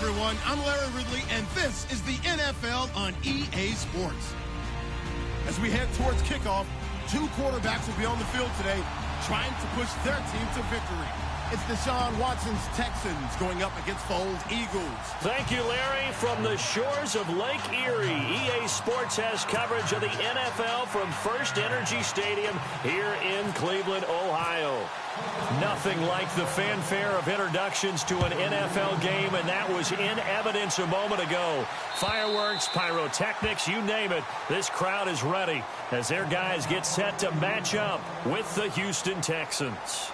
everyone. I'm Larry Ridley, and this is the NFL on EA Sports. As we head towards kickoff, two quarterbacks will be on the field today trying to push their team to victory. It's Deshaun Watson's Texans going up against Foles' Eagles. Thank you, Larry. From the shores of Lake Erie, EA Sports has coverage of the NFL from First Energy Stadium here in Cleveland, Ohio. Nothing like the fanfare of introductions to an NFL game, and that was in evidence a moment ago. Fireworks, pyrotechnics, you name it. This crowd is ready as their guys get set to match up with the Houston Texans.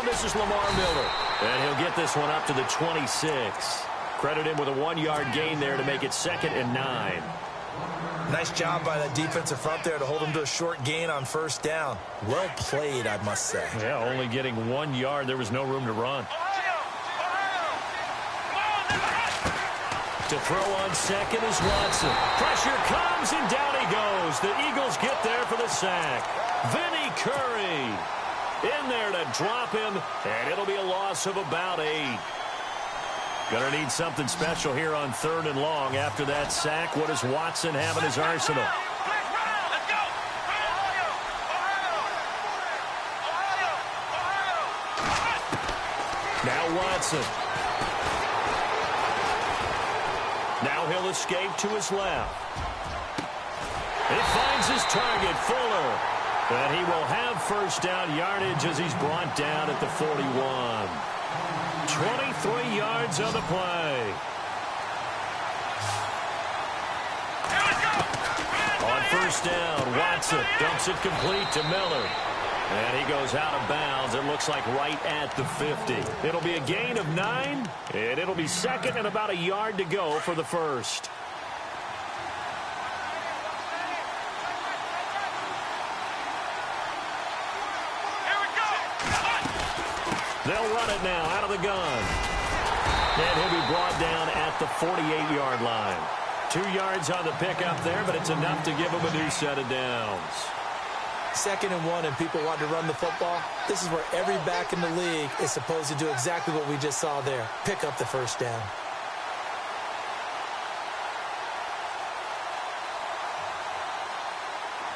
This is Lamar Miller, and he'll get this one up to the 26. Credit him with a 1-yard gain there to make it 2nd and 9. Nice job by the defensive front there to hold him to a short gain on 1st down. Well played, I must say. Yeah, only getting 1 yard. There was no room to run. To throw on 2nd is Watson. Pressure comes, and down he goes. The Eagles get there for the sack. Vinny Curry in there to drop him, and it'll be a loss of about 8. Gonna need something special here on 3rd and long after that sack. What does Watson have in his arsenal? Now Watson. Now he'll escape to his left. He finds his target, Fuller. And he will have 1st down yardage as he's brought down at the 41. 23 yards on the play. On 1st down, Watson dumps it complete to Miller. And he goes out of bounds, it looks like right at the 50. It'll be a gain of 9, and it'll be 2nd and about a yard to go for the 1st. They'll run it now out of the gun. And he'll be brought down at the 48-yard line. 2 yards on the pickup there, but it's enough to give him a new set of downs. 2nd and 1, and people want to run the football. This is where every back in the league is supposed to do exactly what we just saw there. Pick up the 1st down.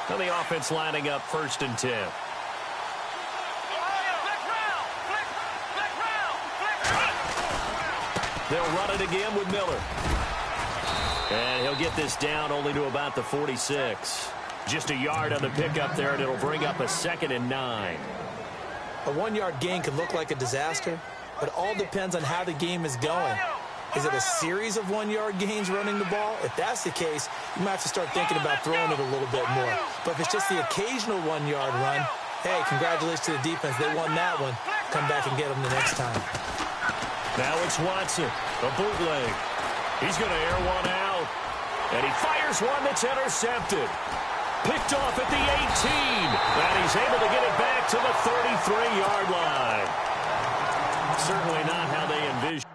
Now the offense lining up 1st and 10. They'll run it again with Miller. And he'll get this down only to about the 46. Just a yard on the pickup there, and it'll bring up a 2nd and 9. A 1-yard gain could look like a disaster, but it all depends on how the game is going. Is it a series of 1-yard gains running the ball? If that's the case, you might have to start thinking about throwing it a little bit more. But if it's just the occasional 1-yard run, hey, congratulations to the defense. They won that one. Come back and get them the next time. Now it's Watson, a bootleg. He's going to air one out. And he fires one that's intercepted. Picked off at the 18. And he's able to get it back to the 33-yard line. Certainly not how they envisioned.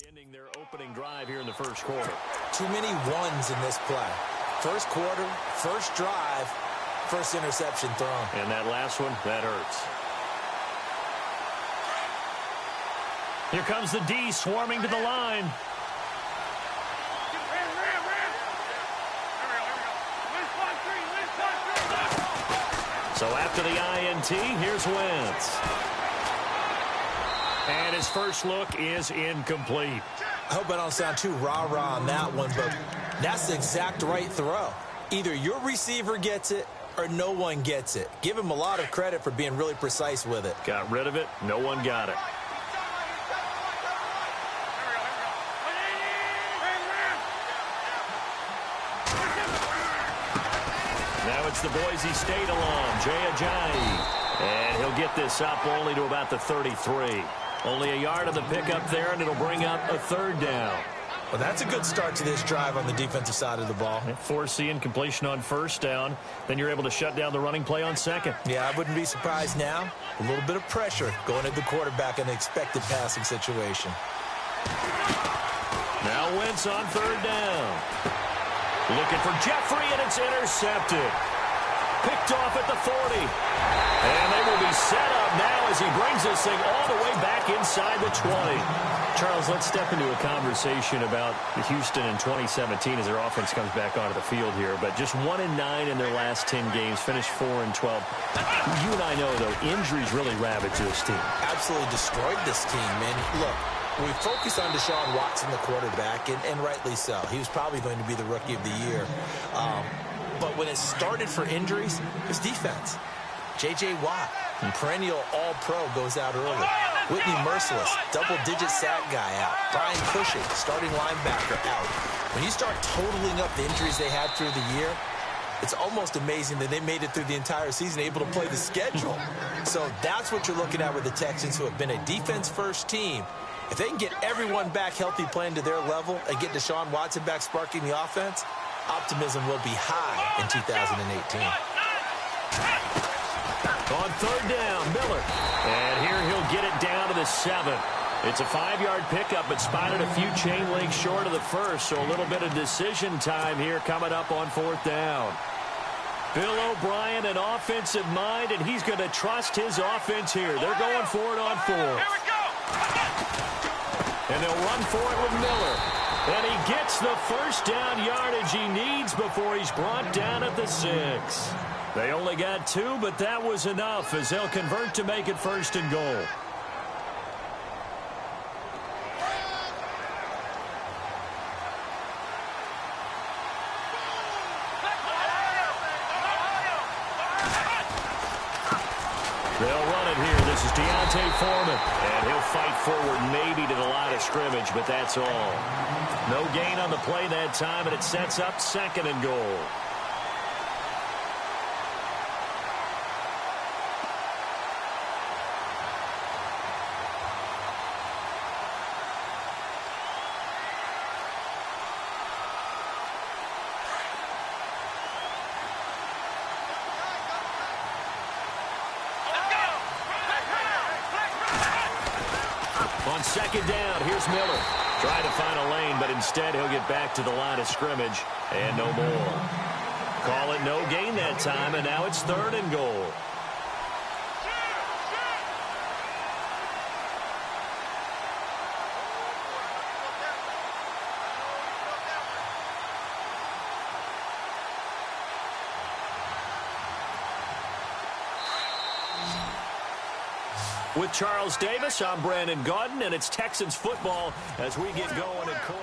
Ending their opening drive here in the 1st quarter. Too many ones in this play. 1st quarter, 1st drive, 1st interception thrown. And that last one, that hurts. Here comes the D swarming to the line. So after the INT, here's Wentz. And his first look is incomplete. I hope I don't sound too rah-rah on that one, but that's the exact right throw. Either your receiver gets it or no one gets it. Give him a lot of credit for being really precise with it. Got rid of it. No one got it. it's the Boise State alum, Jay Ajayi. And he'll get this up only to about the 33. Only a yard on the pickup there, and it'll bring up a third down. Well, that's a good start to this drive on the defensive side of the ball. Foreseeing completion on first down. Then you're able to shut down the running play on second. Yeah, I wouldn't be surprised now. A little bit of pressure going at the quarterback in an expected passing situation. Now Wentz on third down. Looking for Jeffrey, and it's intercepted. Picked off at the 40. And they will be set up now as he brings this thing all the way back inside the 20. Charles, let's step into a conversation about the Houston in 2017 as their offense comes back onto the field here. But just 1-9 in their last 10 games, finished 4-12. You and I know, though, injuries really ravaged this team. Absolutely destroyed this team, man. Look, we focus on Deshaun Watson, the quarterback, and rightly so. He was probably going to be the rookie of the year. But when it started for injuries, it was defense. J.J. Watt, perennial all-pro, goes out early. Whitney Merciless, double-digit sack guy out. Brian Cushing, starting linebacker, out. When you start totaling up the injuries they had through the year, it's almost amazing that they made it through the entire season, able to play the schedule. So that's what you're looking at with the Texans, who have been a defense-first team. If they can get everyone back healthy, playing to their level, and get Deshaun Watson back sparking the offense, optimism will be high in 2018. On third down, Miller. And here he'll get it down to the 7. It's a 5-yard pickup, but spotted a few chain links short of the first, so a little bit of decision time here coming up on fourth down. Bill O'Brien, an offensive mind, and he's going to trust his offense here. They're going for it on 4. Here we go. And they'll run for it with Miller. And he gets the first down yardage he needs before he's brought down at the 6. They only got 2, but that was enough as they'll convert to make it first and goal. They'll run it here. This is Deontay Foreman. And he'll fight forward maybe to the line of scrimmage, but that's all. No gain on the play that time, and it sets up second and goal. Second down, here's Miller. Trying to find a lane, but instead he'll get back to the line of scrimmage and no more. Call it no gain that time, and now it's third and goal. With Charles Davis, I'm Brandon Gaudin, and it's Texans football as we get going at quarter.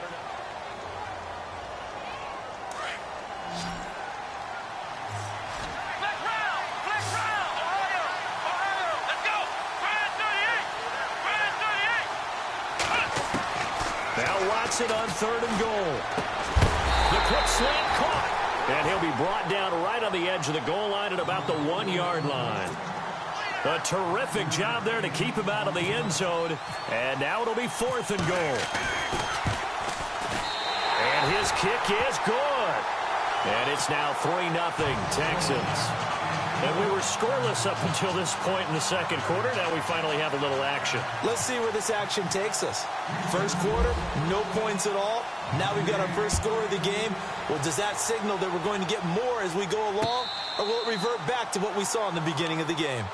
Now Watson on third and goal. The quick slant caught, and he'll be brought down right on the edge of the goal line at about the 1-yard line. A terrific job there to keep him out of the end zone. And now it'll be fourth and goal. And his kick is good. And it's now 3-0 Texans. And we were scoreless up until this point in the second quarter. Now we finally have a little action. Let's see where this action takes us. First quarter, no points at all. Now we've got our first score of the game. Well, does that signal that we're going to get more as we go along? Or will it revert back to what we saw in the beginning of the game?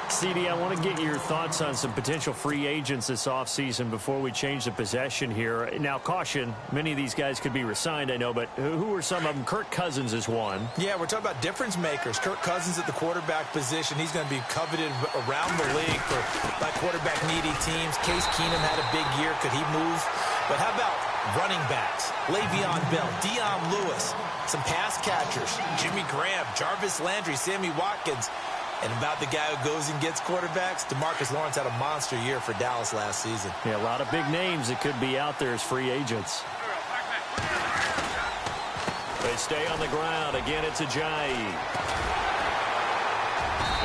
CD, I want to get your thoughts on some potential free agents this offseason before we change the possession here. Now, caution, many of these guys could be re-signed, I know, but who are some of them? Kirk Cousins is one. Yeah, we're talking about difference makers. Kirk Cousins at the quarterback position. He's going to be coveted around the league by quarterback-needy teams. Case Keenum had a big year. Could he move? But how about running backs? Le'Veon Bell, Dion Lewis, some pass catchers, Jimmy Graham, Jarvis Landry, Sammy Watkins. And about the guy who goes and gets quarterbacks, DeMarcus Lawrence had a monster year for Dallas last season. Yeah, a lot of big names that could be out there as free agents. They stay on the ground. Again, it's Ajayi.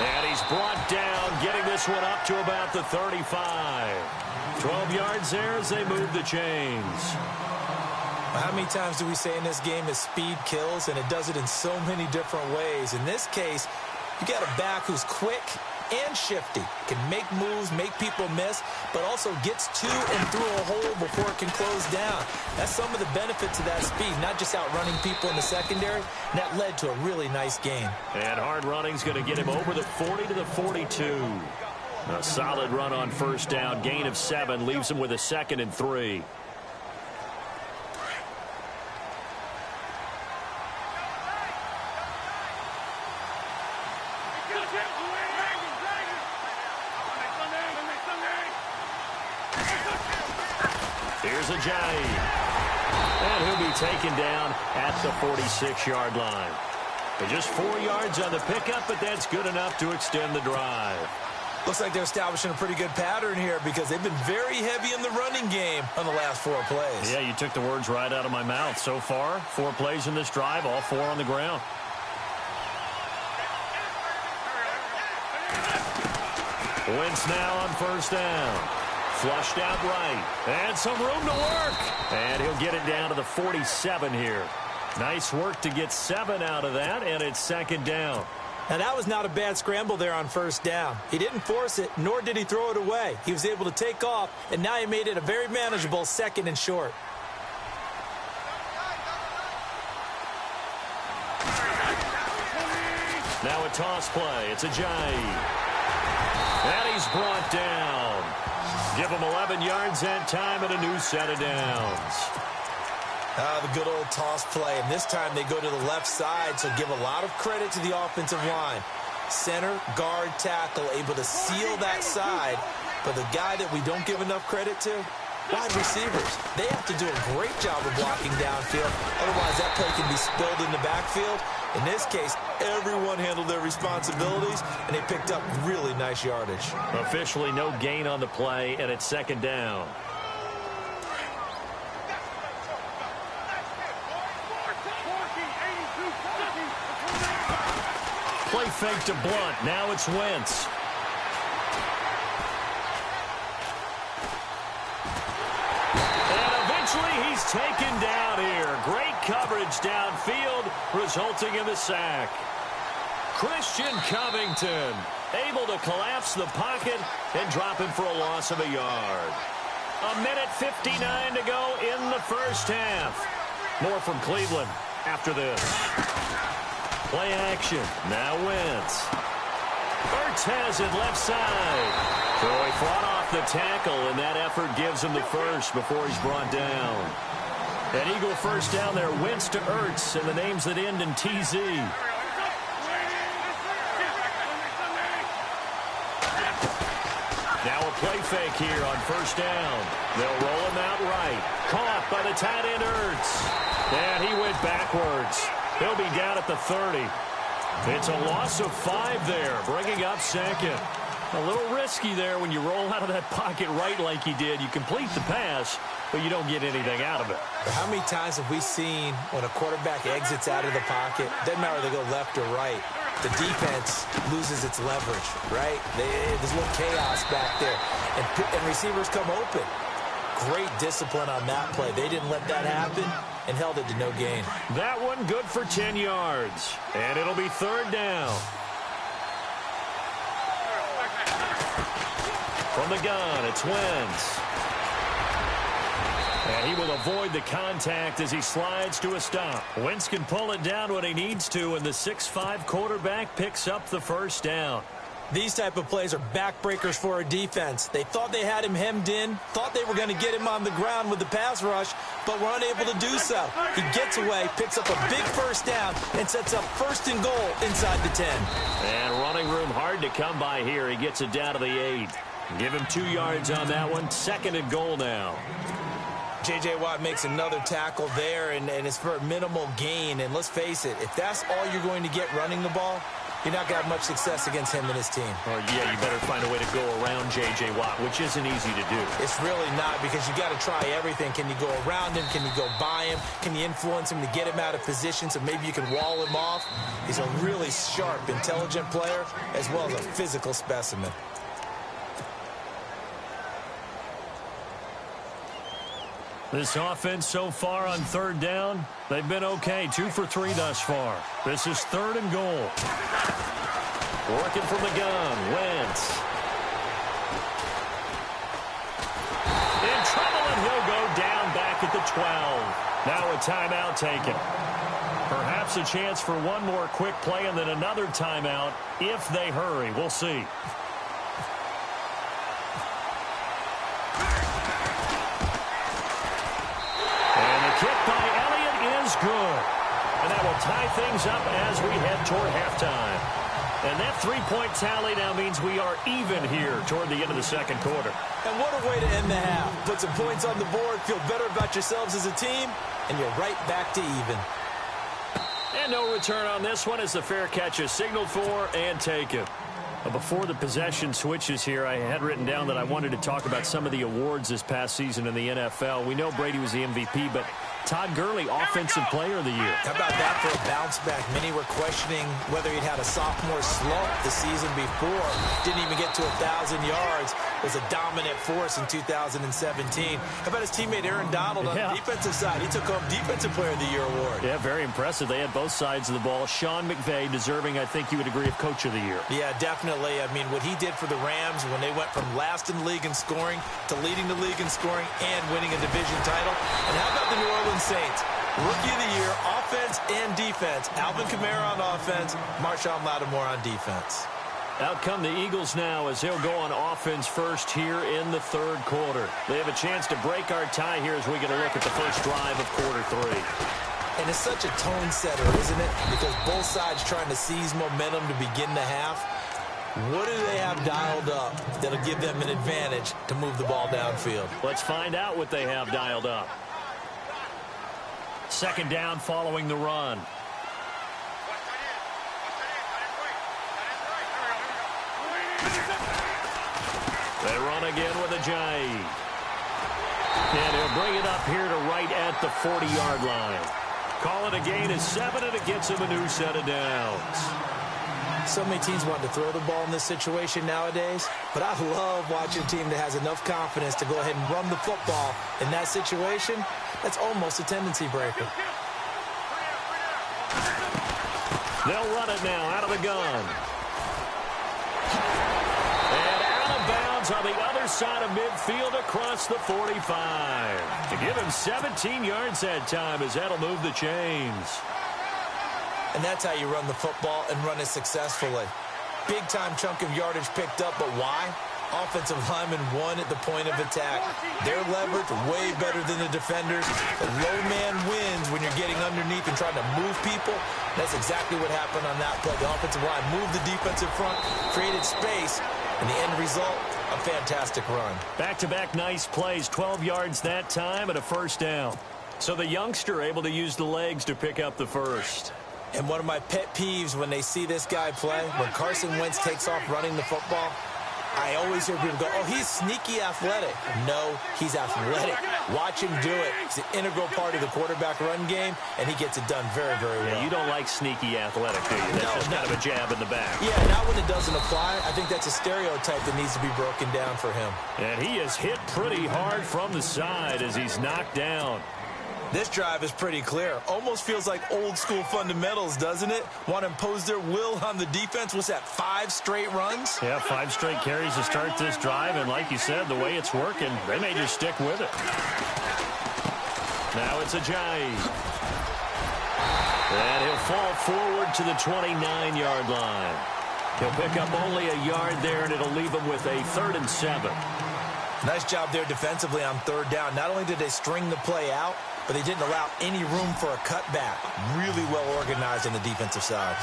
And he's brought down, getting this one up to about the 35. 12 yards there as they move the chains. How many times do we say in this game that speed kills, and it does it in so many different ways? In this case, you got a back who's quick and shifty, can make moves, make people miss, but also gets to and through a hole before it can close down. That's some of the benefits of that speed, not just outrunning people in the secondary, and that led to a really nice gain. And hard running's going to get him over the 40 to the 42. A solid run on first down, gain of 7, leaves him with a 2nd and 3. Here's Ajayi. And he'll be taken down at the 46-yard line. And just 4 yards on the pickup, but that's good enough to extend the drive. Looks like they're establishing a pretty good pattern here because they've been very heavy in the running game on the last 4 plays. Yeah, you took the words right out of my mouth. So far, 4 plays in this drive, all 4 on the ground. Wentz now on first down. Flushed out right. And some room to work. And he'll get it down to the 47 here. Nice work to get 7 out of that, and it's 2nd down. Now, that was not a bad scramble there on first down. He didn't force it, nor did he throw it away. He was able to take off, and now he made it a very manageable 2nd and short. Now a toss play. It's Ajayi. And he's brought down. Give him 11 yards that time and a new set of downs. The good old toss play, and this time they go to the left side, so give a lot of credit to the offensive line. Center, guard, tackle, able to seal that side, but the guy that we don't give enough credit to, wide receivers. They have to do a great job of blocking downfield, otherwise that play can be spilled in the backfield. In this case, everyone handled their responsibilities, and they picked up really nice yardage. Officially no gain on the play, and it's 2nd down. Play fake to Blunt. Now it's Wentz. And eventually he's taken down here. Great coverage downfield, resulting in the sack. Christian Covington able to collapse the pocket and drop him for a loss of a yard. 1:59 to go in the first half. More from Cleveland after this. Play action. Now Wentz. Ertz has it left side. So he fought off the tackle, and that effort gives him the first before he's brought down. An Eagle first down there. Wentz to Ertz, and the names that end in TZ. Now a play fake here on first down. They'll roll him out right. Caught by the tight end Ertz. And he went backwards. He'll be down at the 30. It's a loss of 5 there, bringing up 2nd. A little risky there when you roll out of that pocket right like he did. You complete the pass, but you don't get anything out of it. How many times have we seen when a quarterback exits out of the pocket, doesn't matter if they go left or right, the defense loses its leverage, right? There's a little chaos back there, and receivers come open. Great discipline on that play. They didn't let that happen and held it to no gain. That one good for 10 yards, and it'll be 3rd down. From the gun, it's Wentz. And he will avoid the contact as he slides to a stop. Wentz can pull it down when he needs to, and the 6'5" quarterback picks up the first down. These type of plays are backbreakers for a defense. They thought they had him hemmed in, thought they were going to get him on the ground with the pass rush, but were unable to do so. He gets away, picks up a big first down, and sets up 1st and goal inside the 10. And running room hard to come by here. He gets it down to the 8. Give him 2 yards on that one. 2nd and goal now. J.J. Watt makes another tackle there, and it's for a minimal gain. And let's face it, if that's all you're going to get running the ball, you're not going to have much success against him and his team. Or, yeah, you better find a way to go around J.J. Watt, which isn't easy to do. It's really not, because you got to try everything. Can you go around him? Can you go by him? Can you influence him to get him out of position so maybe you can wall him off? He's a really sharp, intelligent player, as well as a physical specimen. This offense so far on third down, they've been okay. 2 for 3 thus far. This is 3rd and goal. Working from the gun, Wentz. In trouble, and he'll go down back at the 12. Now a timeout taken. Perhaps a chance for one more quick play and then another timeout if they hurry. We'll see. Good. And that will tie things up as we head toward halftime. And that three-point tally now means we are even here toward the end of the second quarter. And what a way to end the half. Put some points on the board, feel better about yourselves as a team, and you're right back to even. And no return on this one as the fair catch is signaled for and taken. Before the possession switches here, I had written down that I wanted to talk about some of the awards this past season in the NFL. We know Brady was the MVP, but Todd Gurley, Offensive Player of the Year. How about that for a bounce back? Many were questioning whether he'd had a sophomore slump the season before. Didn't even get to 1,000 yards. Was a dominant force in 2017. How about his teammate Aaron Donald on the defensive side? He took home Defensive Player of the Year award. Yeah, very impressive. They had both sides of the ball. Sean McVay deserving, I think you would agree, of Coach of the Year. Yeah, definitely. I mean, what he did for the Rams when they went from last in the league in scoring to leading the league in scoring and winning a division title. And how about the New Orleans Saints? Rookie of the Year, offense and defense. Alvin Kamara on offense, Marshawn Lattimore on defense. Out come the Eagles now as they'll go on offense first here in the third quarter. They have a chance to break our tie here as we get a look at the first drive of quarter 3. And it's such a tone setter, isn't it? Because both sides trying to seize momentum to begin the half. What do they have dialed up that'll give them an advantage to move the ball downfield? Let's find out what they have dialed up. Second down following the run. They run again with a jive. And he'll bring it up here to right at the 40-yard line. Call it a gain of 7, and it gets him a new set of downs. So many teams want to throw the ball in this situation nowadays, but I love watching a team that has enough confidence to go ahead and run the football in that situation. That's almost a tendency breaker. They'll run it now out of the gun. And out of bounds on the other side of midfield across the 45. To give him 17 yards that time as that'll move the chains. And that's how you run the football and run it successfully. Big-time chunk of yardage picked up, but why? Offensive linemen won at the point of attack. Their leverage way better than the defenders. The low man wins when you're getting underneath and trying to move people. That's exactly what happened on that play. The offensive line moved the defensive front, created space, and the end result, a fantastic run. Back-to-back nice plays, 12 yards that time and a first down. So the youngster able to use the legs to pick up the first. And one of my pet peeves when they see this guy play, when Carson Wentz takes off running the football, I always hear people go, oh, he's sneaky athletic. No, he's athletic. Watch him do it. It's an integral part of the quarterback run game, and he gets it done very, very well. Yeah, you don't like sneaky athletic, do you? That's just kind of a jab in the back. Yeah, not when it doesn't apply. I think that's a stereotype that needs to be broken down for him. And he is hit pretty hard from the side as he's knocked down. This drive is pretty clear. Almost feels like old school fundamentals, doesn't it? Want to impose their will on the defense. What's that, 5 straight runs? Yeah, 5 straight carries to start this drive. And like you said, the way it's working, they may just stick with it. Now it's a jive. And he'll fall forward to the 29-yard line. He'll pick up only a yard there, and it'll leave him with a 3rd and 7. Nice job there defensively on 3rd down. Not only did they string the play out, but they didn't allow any room for a cutback. Really well organized on the defensive side.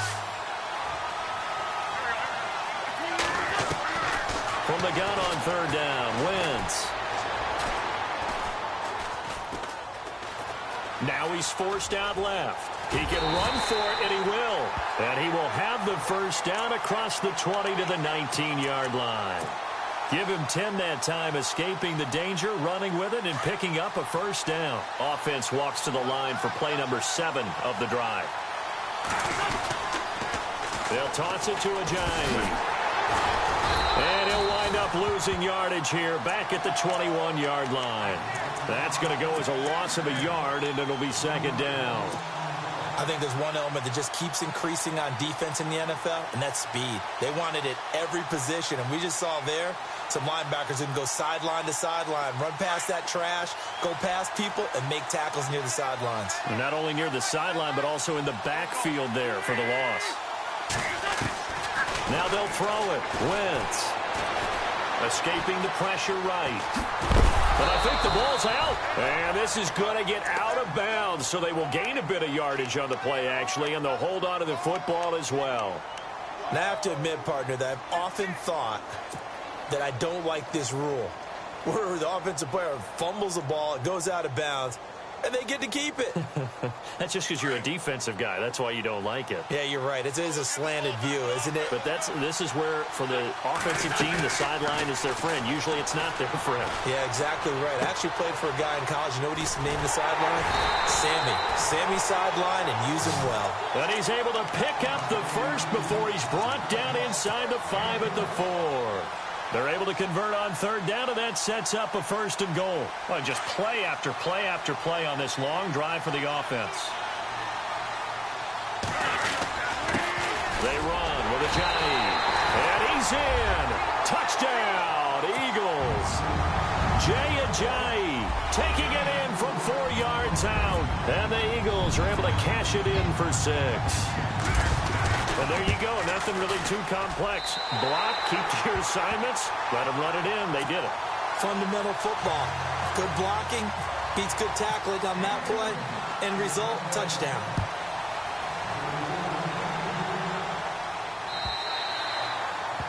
From the gun on 3rd down, Wentz. Now he's forced out left. He can run for it, and he will. And he will have the first down across the 20 to the 19-yard line. Give him 10 that time, escaping the danger, running with it, and picking up a first down. Offense walks to the line for play number 7 of the drive. They'll toss it to Ajayi. And he'll wind up losing yardage here back at the 21-yard line. That's going to go as a loss of a yard, and it'll be second down. I think there's one element that just keeps increasing on defense in the NFL, and that's speed. They want it at every position, and we just saw there some linebackers who can go sideline to sideline, run past that trash, go past people, and make tackles near the sidelines. And not only near the sideline, but also in the backfield there for the loss. Now they'll throw it. Wentz escaping the pressure right. But I think the ball's out. And this is going to get out of bounds, so they will gain a bit of yardage on the play, actually, and they'll hold on to the football as well. And I have to admit, partner, that I've often thought that I don't like this rule, where the offensive player fumbles the ball, it goes out of bounds, and they get to keep it. That's just because you're a defensive guy. That's why you don't like it. Yeah, you're right. It is a slanted view, isn't it? But this is where, for the offensive team, the sideline is their friend. Usually it's not their friend. Yeah, exactly right. I actually played for a guy in college. You know what he used to name the sideline? Sammy. Sammy sideline, and use him well. And he's able to pick up the first before he's brought down inside the 5 at the 4. They're able to convert on third down, and that sets up a first and goal. Well, just play after play after play on this long drive for the offense. They run with Ajayi. And he's in. Touchdown, Eagles. Jay Ajayi taking it in from 4 yards out. And the Eagles are able to cash it in for 6. And there you go. Nothing really too complex. Block, keep to your assignments, let them run it in. They did it. Fundamental football. Good blocking beats good tackling on that play. End result, touchdown.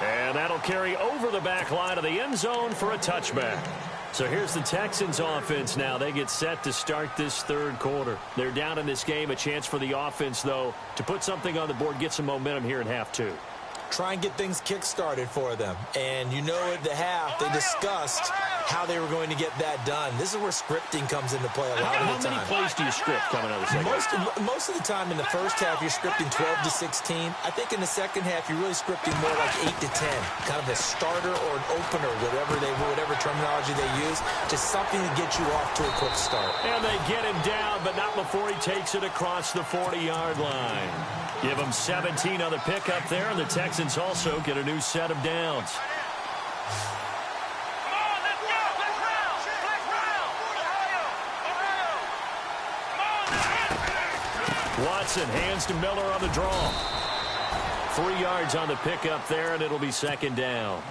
And that'll carry over the back line of the end zone for a touchback. So here's the Texans offense now. They get set to start this third quarter. They're down in this game. A chance for the offense, though, to put something on the board, get some momentum here in half 2. Try and get things kick-started for them. And you know at the half, they discussed how they were going to get that done. This is where scripting comes into play a lot of the time. How many plays do you script coming out of the second? Most of the time in the first half, you're scripting 12 to 16. I think in the second half, you're really scripting more like 8 to 10. Kind of a starter or an opener, whatever terminology they use. Just something to get you off to a quick start. And they get him down, but not before he takes it across the 40-yard line. Give him 17 on the pickup there, and the Texans also get a new set of downs. Watson hands to Miller on the draw. 3 yards on the pickup there, and it'll be second down.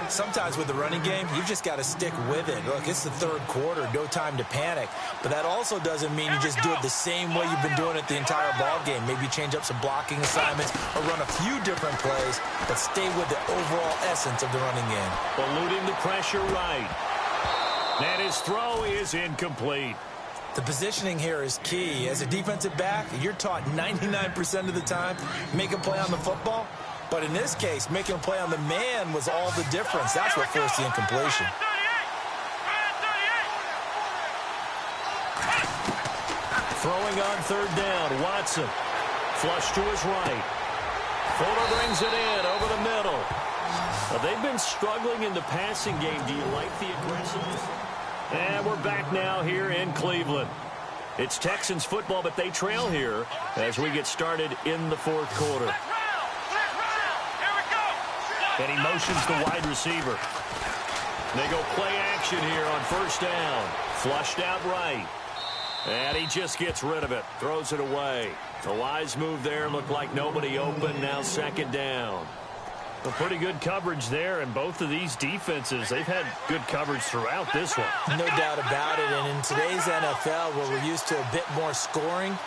Sometimes with the running game, you've just got to stick with it. Look, it's the third quarter, no time to panic. But that also doesn't mean you just do it the same way you've been doing it the entire ball game. Maybe change up some blocking assignments or run a few different plays, but stay with the overall essence of the running game. Eluding the pressure right. And his throw is incomplete. The positioning here is key. As a defensive back, you're taught 99% of the time, make a play on the football. But in this case, making a play on the man was all the difference. That's what forced the incompletion. Throwing on third down, Watson. Flush to his right. Fuller brings it in over the middle. Well, they've been struggling in the passing game. Do you like the aggressiveness? And we're back now here in Cleveland. It's Texans football, but they trail here as we get started in the fourth quarter. And he motions the wide receiver. They go play action here on first down. Flushed out right. And he just gets rid of it. Throws it away. The wise move there. Looked like nobody open. Now second down. Well, pretty good coverage there. And both of these defenses, they've had good coverage throughout this one. No doubt about it. And in today's NFL, where we're used to a bit more scoring,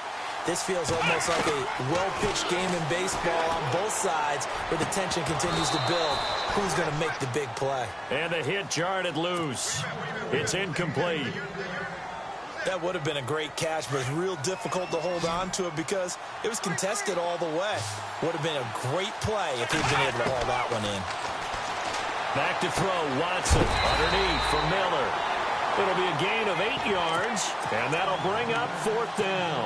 this feels almost like a well-pitched game in baseball on both sides where the tension continues to build. Who's going to make the big play? And the hit jarred it loose. It's incomplete. That would have been a great catch, but it's real difficult to hold on to it because it was contested all the way. Would have been a great play if he'd been able to haul that one in. Back to throw, Watson underneath for Miller. It'll be a gain of 8 yards, and that'll bring up 4th down.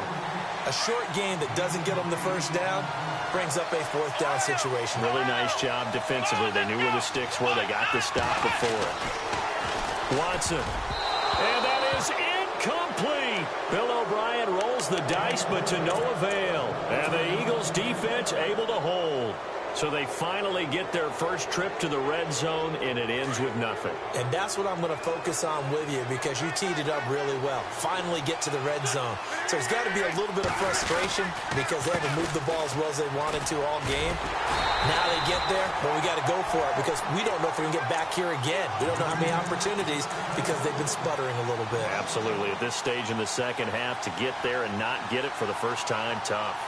A short gain that doesn't get them the first down brings up a 4th down situation. Really nice job defensively. They knew where the sticks were. They got the stop before it. Watson. And that is incomplete. Bill O'Brien rolls the dice, but to no avail. And the Eagles defense able to hold. So they finally get their first trip to the red zone, and it ends with nothing. And that's what I'm going to focus on with you because you teed it up really well. Finally get to the red zone. So there's got to be a little bit of frustration because they haven't moved the ball as well as they wanted to all game. Now they get there, but we got to go for it because we don't know if we can get back here again. We don't know how many opportunities because they've been sputtering a little bit. Absolutely. At this stage in the second half, to get there and not get it for the first time, tough.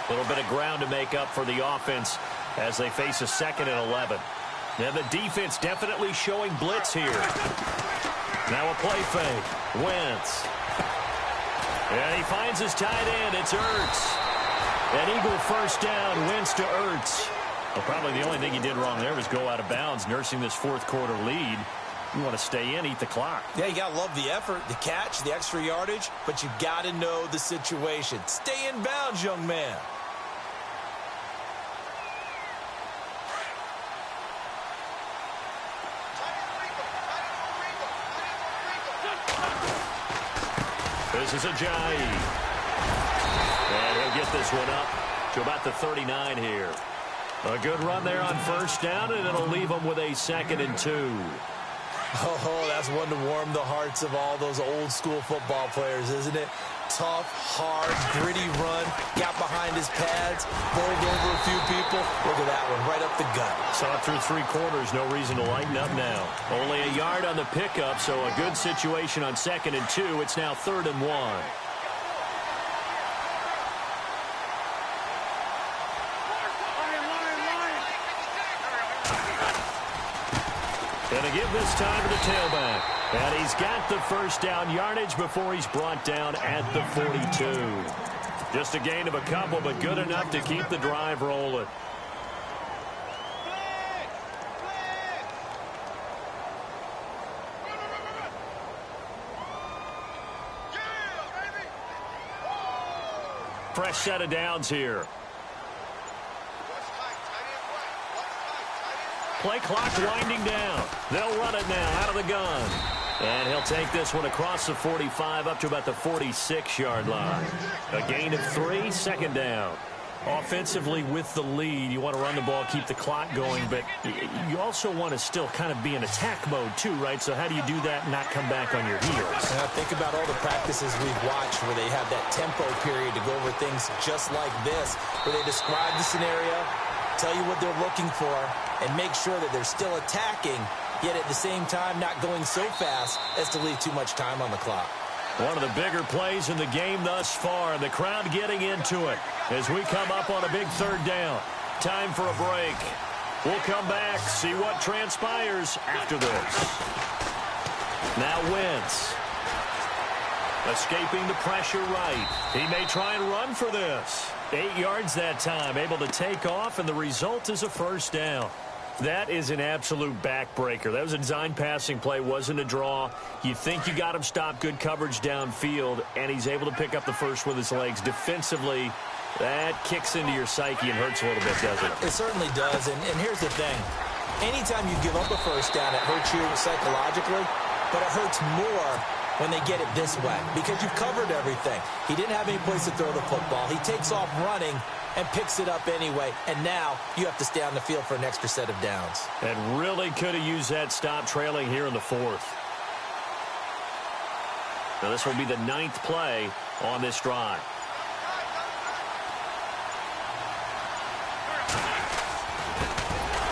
A little bit of ground to make up for the offense as they face a 2nd and 11. Now the defense definitely showing blitz here. Now a play fake. Wentz. And he finds his tight end. It's Ertz. An Eagle first down. Wentz to Ertz. Well, probably the only thing he did wrong there was go out of bounds, nursing this 4th quarter lead. You want to stay in, eat the clock. Yeah, you got to love the effort, the catch, the extra yardage, but you got to know the situation. Stay in bounds, young man. This is Ajayi. And he'll get this one up to about the 39 here. A good run there on first down, and it'll leave them with a 2nd and 2. Oh, that's one to warm the hearts of all those old school football players, isn't it? Tough, hard, gritty run. Got behind his pads, bowled over a few people. Look at that one, right up the gut. Saw it through 3 quarters. No reason to lighten up now. Only a yard on the pickup, so a good situation on 2nd and 2. It's now 3rd and 1. Gonna give this time to the tailback. And he's got the first down yardage before he's brought down at the 42. Just a gain of a couple, but good enough to keep the drive rolling. Fresh set of downs here. Play clock winding down. They'll run it now out of the gun. And he'll take this one across the 45 up to about the 46-yard line. A gain of 3, 2nd down. Offensively with the lead, you want to run the ball, keep the clock going, but you also want to still kind of be in attack mode too, right? So how do you do that and not come back on your heels? Think about all the practices we've watched where they have that tempo period to go over things just like this, where they describe the scenario, tell you what they're looking for, and make sure that they're still attacking, yet at the same time not going so fast as to leave too much time on the clock. One of the bigger plays in the game thus far, the crowd getting into it as we come up on a big 3rd down. Time for a break. We'll come back, see what transpires after this. Now Wentz. Escaping the pressure right. He may try and run for this. 8 yards that time, able to take off, and the result is a first down. That is an absolute backbreaker. That was a design passing play, wasn't a draw. You think you got him stopped, good coverage downfield, and he's able to pick up the first with his legs. Defensively, that kicks into your psyche and hurts a little bit, doesn't it? It certainly does, and here's the thing. Anytime you give up a first down, it hurts you psychologically, but it hurts more when they get it this way because you've covered everything. He didn't have any place to throw the football. He takes off running and picks it up anyway, and now you have to stay on the field for an extra set of downs. And really could have used that stop trailing here in the 4th. Now this will be the 9th play on this drive.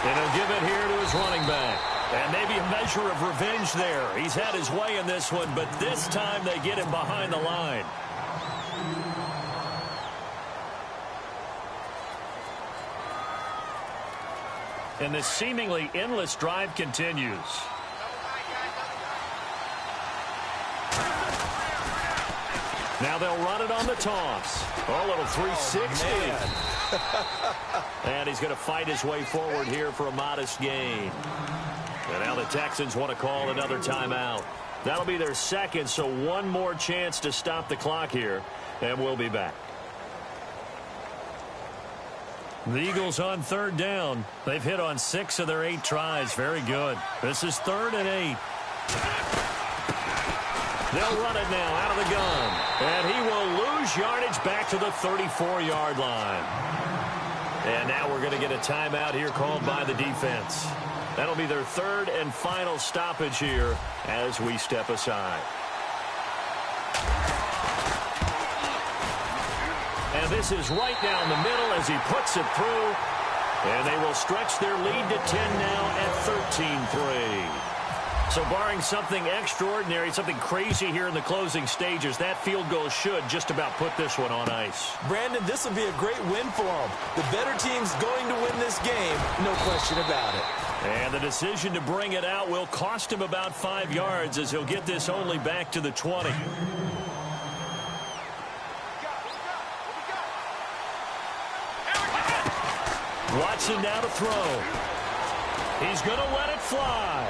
And he'll give it here to his running back. And maybe a measure of revenge there. He's had his way in this one, but this time they get him behind the line. And this seemingly endless drive continues. Now they'll run it on the toss. Oh, a little 360. And he's going to fight his way forward here for a modest gain. And now the Texans want to call another timeout. That'll be their second, so one more chance to stop the clock here, and we'll be back. The Eagles on third down. They've hit on 6 of their 8 tries. Very good. This is 3rd and 8. They'll run it now out of the gun. And he will lose yardage back to the 34-yard line. And now we're going to get a timeout here called by the defense. That'll be their 3rd and final stoppage here as we step aside. And this is right down the middle as he puts it through. And they will stretch their lead to 10 now at 13-3. So barring something extraordinary, something crazy here in the closing stages, that field goal should just about put this one on ice. Brandon, this will be a great win for them. The better team's going to win this game, no question about it. And the decision to bring it out will cost him about 5 yards as he'll get this only back to the 20. Watson now to throw. He's going to let it fly.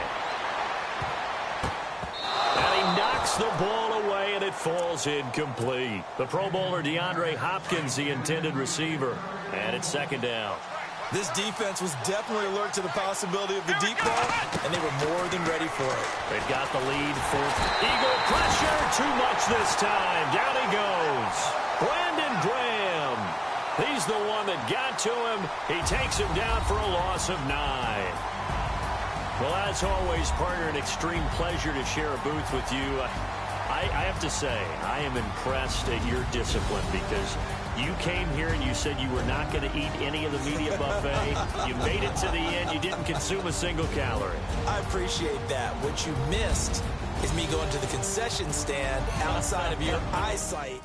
And he knocks the ball away, and it falls incomplete. The Pro Bowler DeAndre Hopkins, the intended receiver. And it's 2nd down. This defense was definitely alert to the possibility of the deep ball, and they were more than ready for it. They've got the lead for Eagle pressure. Too much this time. Down he goes. Brandon Graham. He's the one that got to him. He takes him down for a loss of 9. Well, as always, partner, an extreme pleasure to share a booth with you. I have to say, I am impressed at your discipline because you came here and you said you were not going to eat any of the media buffet. You made it to the end. You didn't consume a single calorie. I appreciate that. What you missed is me going to the concession stand outside of your eyesight.